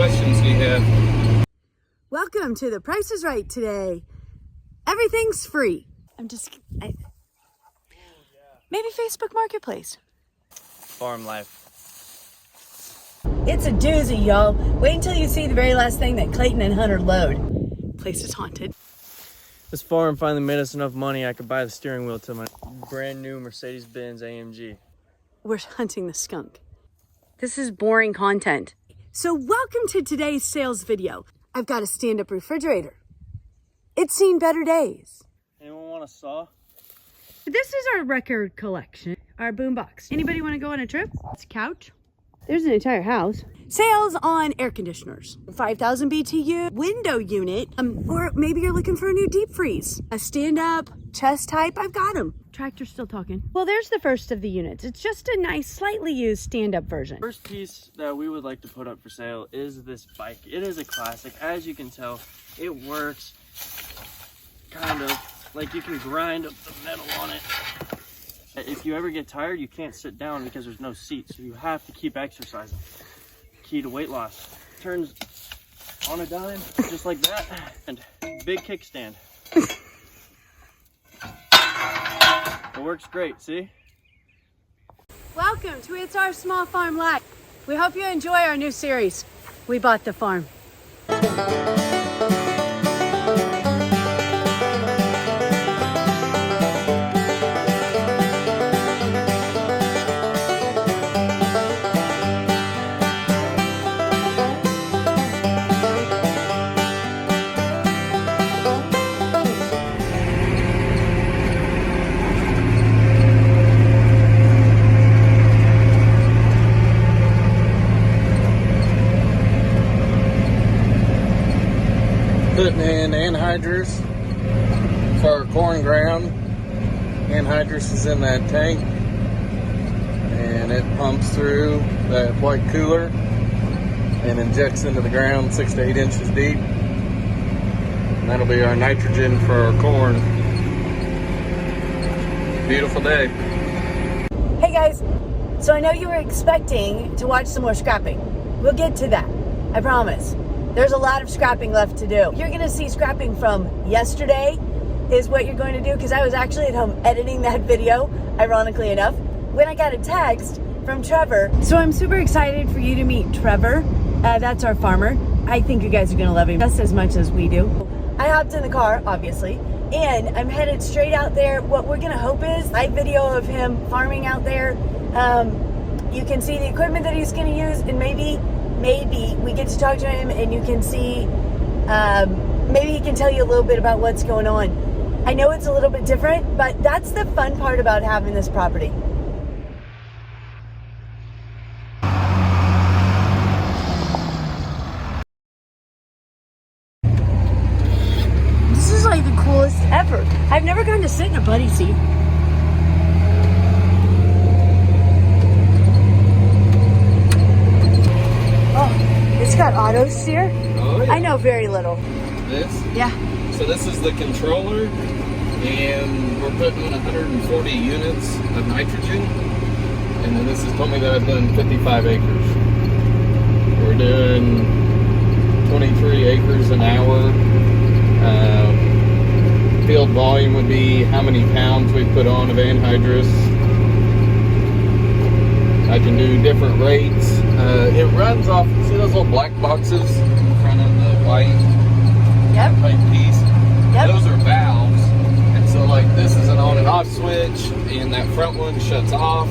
questions do you have? Welcome to The Price is Right today. Everything's free. Maybe Facebook Marketplace. Farm life. It's a doozy, y'all. Wait until you see the very last thing that Clayton and Hunter load. Place is haunted. This farm finally made us enough money I could buy the steering wheel to my brand new Mercedes-Benz AMG. We're hunting the skunk. This is boring content. So welcome to today's sales video. I've got a stand-up refrigerator. It's seen better days. Anyone want a saw? This is our record collection, our boombox. Anybody want to go on a trip? It's a couch. There's an entire house. Sales on air conditioners. 5,000 BTU window unit. Or maybe you're looking for a new deep freeze. A stand-up chest type, I've got them. Tractor's still talking. Well, there's the first of the units. It's just a nice, slightly used stand-up version. First piece that we would like to put up for sale is this bike. It is a classic. As you can tell, it works kind of like you can grind up the metal on it. If you ever get tired, you can't sit down because there's no seat, so you have to keep exercising. Key to weight loss. Turns on a dime, just like that, and big kickstand. It works great, see? Welcome to It's Our Small Farm Life. We hope you enjoy our new series, We Bought the Farm. Putting in anhydrous for our corn ground. Anhydrous is in that tank and it pumps through that white cooler and injects into the ground 6 to 8 inches deep. And that'll be our nitrogen for our corn. Beautiful day. Hey guys, so I know you were expecting to watch some more scrapping. We'll get to that, I promise. There's a lot of scrapping left to do. You're gonna see scrapping from yesterday is what you're going to do, because I was actually at home editing that video, ironically enough, when I got a text from Trevor. So I'm super excited for you to meet Trevor. That's our farmer. I think you guys are gonna love him just as much as we do. I hopped in the car, obviously, and I'm headed straight out there. What we're gonna hope is a live video of him farming out there. You can see the equipment that he's gonna use, and maybe we get to talk to him and you can see, maybe he can tell you a little bit about what's going on. I know it's a little bit different, but that's the fun part about having this property. This is like the coolest ever. I've never gotten to sit in a buddy seat. It's got auto steer. Oh, yeah. I know very little. This? Yeah. So this is the controller, and we're putting in 140 units of nitrogen. And then this has told me that I've done 55 acres. We're doing 23 acres an hour. Field volume would be how many pounds we put on of anhydrous. I can do different rates. It runs off, see those little black boxes in front of the white pipe piece? Yep. Those are valves. And so like this is an on and off switch, and that front one shuts off.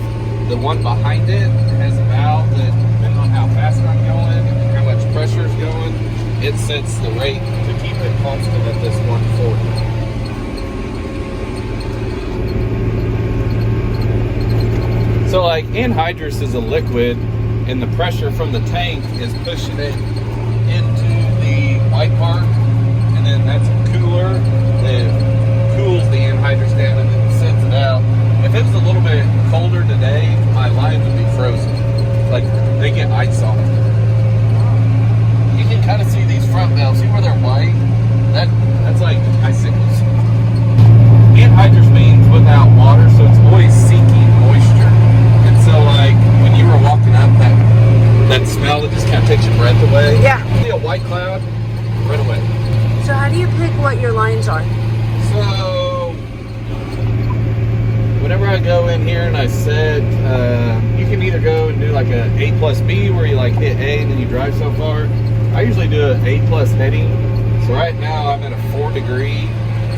The one behind it has a valve that, depending on how fast I'm going and how much pressure is going, it sets the rate to keep it constant at this 140. So like anhydrous is a liquid, and the pressure from the tank is pushing it into the white part, and then that's a cooler that cools the anhydrous down and then sends it out. If it was a little bit colder today, my lines would be frozen. Like they get ice on them. You can kind of see these front valves. See where they're white? That's like icicles. Anhydrous means without water, so it's always seeking moisture. And so like when you were walking up, that smell that just kind of takes your breath breath away. Yeah. See a white cloud, right away. So how do you pick what your lines are? So whenever I go in here and I set, you can either go and do like a A plus B where you like hit A and then you drive so far. I usually do an A plus heading. So right now I'm at a 4 degree.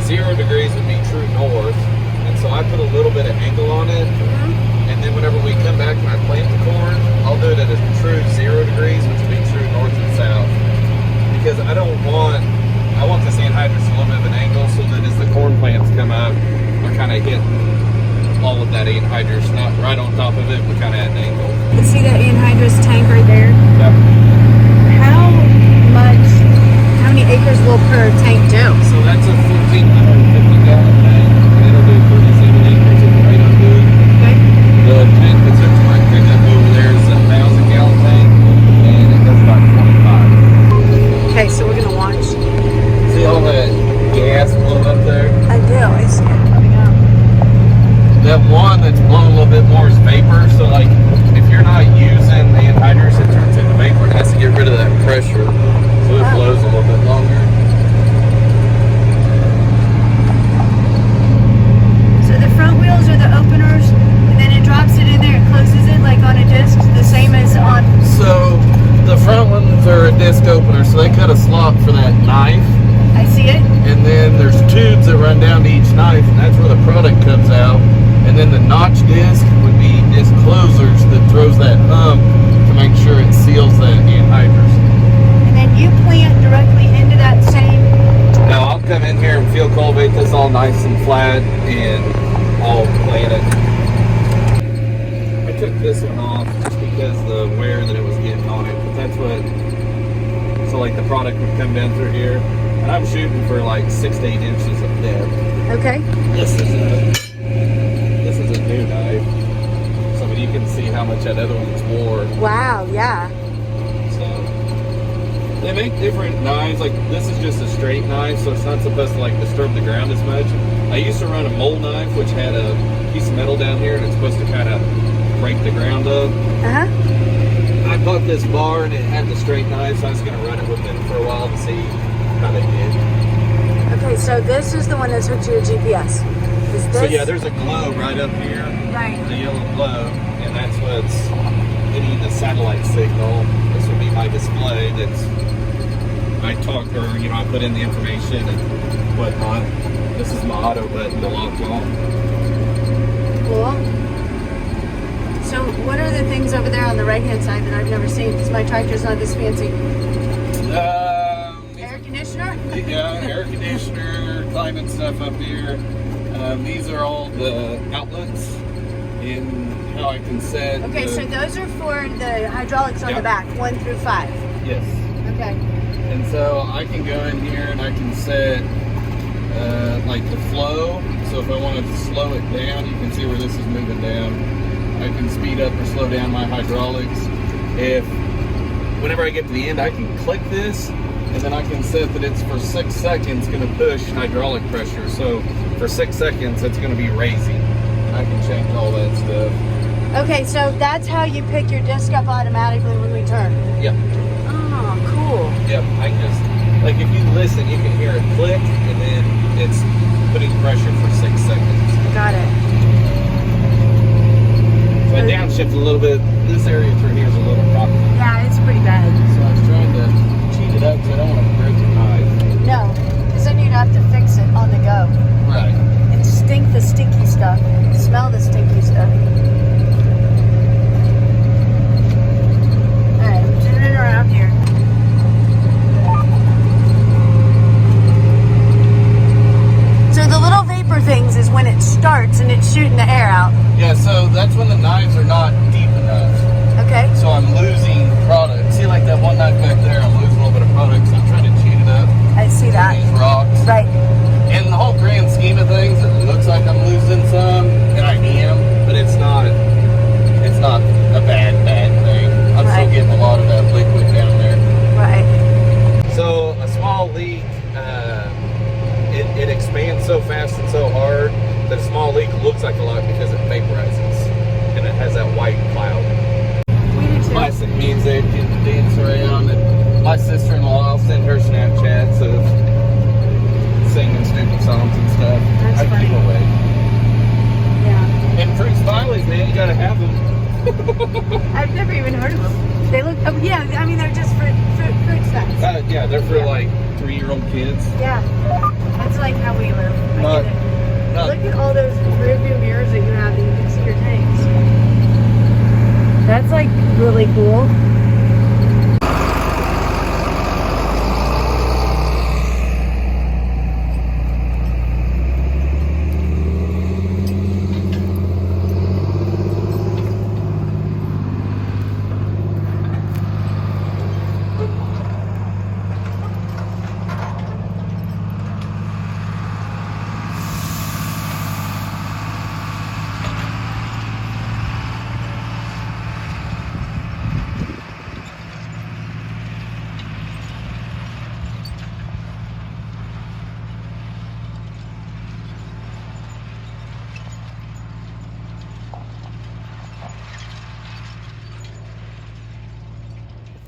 0 degrees would be true north. And so I put a little bit of angle on it. And then whenever we come back and I plant the corn, I'll do it at a true 0 degrees, which would be true north and south. Because I want this anhydrous a little bit of an angle so that as the corn plants come up, I kind of hit all of that anhydrous, not right on top of it, but kind of at an angle. You see that anhydrous tank right there? Yep. How many acres will per tank do? So that's a 1,450 gallon tank, and it'll do 37 acres if the right on good. Okay. The tank that's up to my pickup over there is a 1,000 gallon tank, and it does about 25. Okay, so we're gonna watch. See all that gas blowing up there? I do. I see it coming out. That one that's blowing a little bit more is vapor, so like if you're not using the anhydrous, it turns into vapor and has to get rid of that pressure, so it blows a little bit longer. So the front wheels are the openers, and then it drops it in there, it closes it like on a disc, the same as on. So the front ones are a disc opener, so they cut a slot for that knife, I see it. and then there's tubes that run down to each knife, and that's where the product comes out. And then the notch disc would be disc closers that throws that hump to make sure it seals that anhydrous. And then you plant directly into that same. Now I'll come in here and field cultivate this all nice and flat, and I'll plant it. I took this one off just because the wear that it was getting on it, but that's what, so like the product would come down through here, and I'm shooting for like 6 to 8 inches of depth. Okay. This is a new knife, so you can see how much that other one's wore. Wow, yeah. So they make different knives. Like this is just a straight knife, so it's not supposed to like disturb the ground as much. I used to run a mold knife, which had a piece of metal down here, and it's supposed to kind of break the ground up. I bought this bar, and it had the straight knife, so I was going to run it with them for a while to see how they did. Okay, so this is the one that's hooked to your GPS. Is this? So yeah, there's a glow right up here. Right. The yellow glow, and that's what's getting the satellite signal. This would be my display. That's I talk, or I put in the information and whatnot. This is my auto button to lock on. Cool. So what are the things over there on the right hand side that I've never seen? Because my tractor's not this fancy. Air conditioner? Yeah, air conditioner, climate stuff up here. These are all the outlets in how I can set. Okay, so those are for the hydraulics on the back, 1 through 5. Yes. Okay. And so I can go in here and I can set like the flow. So if I wanted to slow it down, you can see where this is moving down. I can speed up or slow down my hydraulics. Whenever I get to the end, I can click this, and then I can set that it's for 6 seconds going to push hydraulic pressure. So for 6 seconds, it's going to be raising. I can change all that stuff. Okay, so that's how you pick your disc up automatically when we turn. Yep. Oh, cool. Yep. I just, like if you listen, you can hear it click, and then it's putting pressure for 6 seconds. Got it. So I downshift a little bit. This area through here is a little rocky. Yeah, it's pretty bad. So I was trying to cheat it up because I don't want to break the knife. No, because then you'd have to fix it on the go. Right. And stink the stinky stuff. Smell the stinky stuff. Alright, I'm turning around here. So the little vapor things is when it starts and it's shooting the air out. Yeah, so that's when the knives are not deep enough. Okay. So I'm losing product. See, like that one knife back there, I'm losing a little bit of product, so I'm trying to cheat it up. I see that. These rocks. Right. In the whole grand scheme of things, it looks like I'm losing some, and I am, but it's not a bad thing. I'm still getting a lot of that liquid down there. Right. So a small leak, it expands so fast and so hard that a small leak looks like a lot because it vaporizes, and it has that white I've never even heard of them. They look, oh, yeah, I mean, they're just fruit snacks. Yeah, they're for like 3-year-old kids. Yeah, that's like how we live. I Not- get it. not- Look at all those rear view mirrors that you have that you can see your tanks. That's like really cool.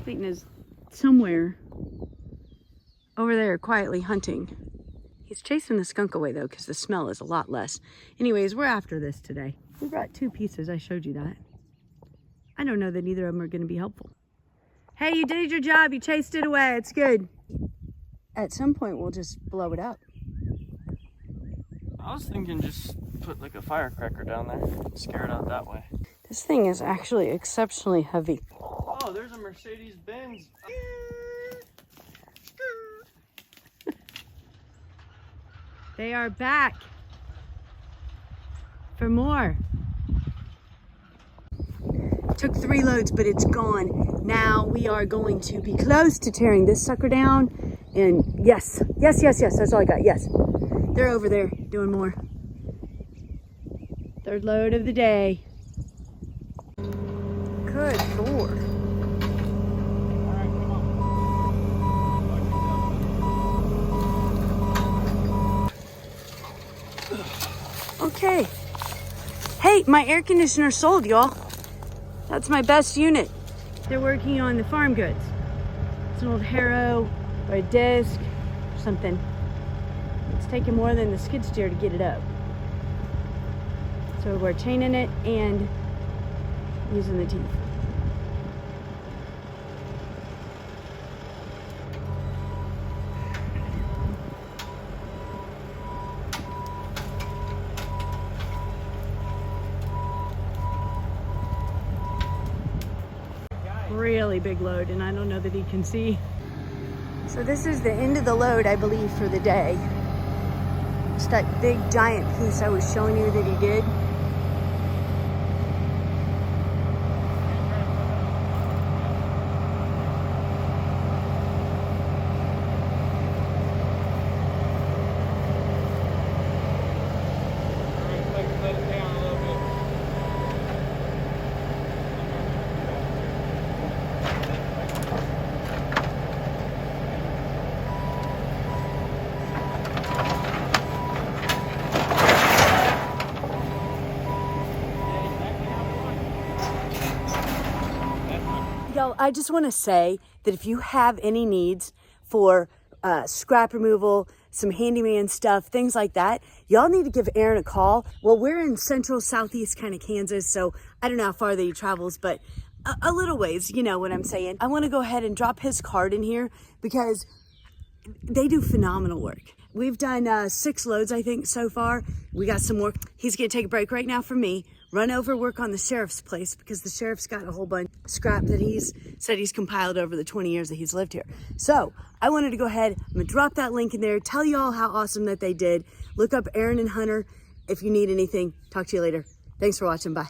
Clayton is somewhere over there quietly hunting. He's chasing the skunk away though, because the smell is a lot less. Anyways, we're after this today. We brought 2 pieces, I showed you that. I don't know that either of them are going to be helpful. Hey, you did your job, you chased it away, it's good. At some point we'll just blow it up. I was thinking just put like a firecracker down there, scare it out that way. This thing is actually exceptionally heavy. Oh, there's a Mercedes-Benz. They are back for more. Took 3 loads, but it's gone. Now we are going to be close to tearing this sucker down. And yes, that's all I got, yes. They're over there doing more. 3rd load of the day. Good Lord. Okay. Hey, my air conditioner sold, y'all. That's my best unit. They're working on the farm goods. It's an old harrow or a disc or something. It's taking more than the skid steer to get it up. So we're chaining it and using the teeth. Really big load, and I don't know that he can see. So this is the end of the load, I believe, for the day. It's that big giant piece I was showing you that he did. Y'all, I just want to say that if you have any needs for scrap removal, some handyman stuff, things like that, y'all need to give Aaron a call. Well, we're in central southeast kind of Kansas, so I don't know how far that he travels, but a little ways, you know what I'm saying. I want to go ahead and drop his card in here because they do phenomenal work. We've done 6 loads, I think, so far. We got some more. He's going to take a break right now from me, run over, work on the sheriff's place because the sheriff's got a whole bunch of scrap that he's said he's compiled over the 20 years that he's lived here. So I wanted to go ahead. I'm going to drop that link in there, tell you all how awesome that they did. Look up Aaron and Hunter if you need anything. Talk to you later. Thanks for watching. Bye.